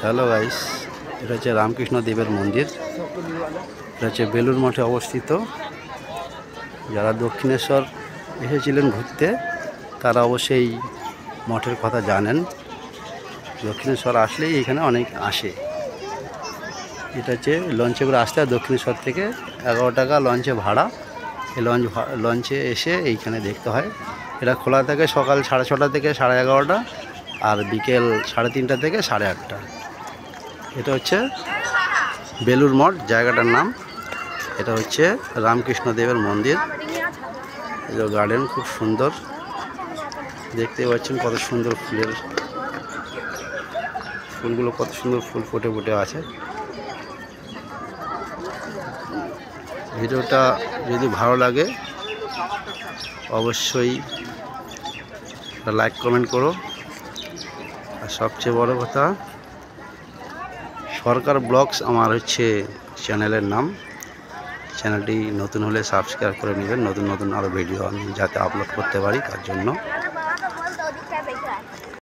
Hello guys, এটা হচ্ছে রামকৃষ্ণ দেবের মন্দির। এটা হচ্ছে বেলুড় মঠে অবস্থিত। যারা দক্ষিণেশ্বর এসেছিলেন ঘুরতে তারা অবশ্যই মঠের কথা জানেন। দক্ষিণেশ্বর আসলেই এখানে অনেক আসে। এটা হচ্ছে লঞ্চে করে আসতে হয় দক্ষিণেশ্বর থেকে। 11 টাকা লঞ্চে ভাড়া। এই লঞ্চে এসে এইখানে দেখতে হয়। এটা খোলা থাকে সকাল 6:30 থেকে 11:30, আর বিকেল 3:30 থেকে 8:30। এটা হচ্ছে বেলুড় মঠ জায়গাটার নাম। এটা হচ্ছে রামকৃষ্ণ দেবের মন্দির। এটা গার্ডেন খুব সুন্দর, দেখতে পাচ্ছেন কত সুন্দর ফুলগুলো কত সুন্দর ফুল ফুটে ফুটে আছে। ভিডিওটা যদি ভালো লাগে অবশ্যই লাইক কমেন্ট করো। আর সবচেয়ে বড় কথা, সরকার ব্লগস আমার হচ্ছে চ্যানেলের নাম। চ্যানেলটি নতুন হলে সাবস্ক্রাইব করে নেবেন, নতুন নতুন আরও ভিডিও আমি যাতে আপলোড করতে পারি তার জন্য।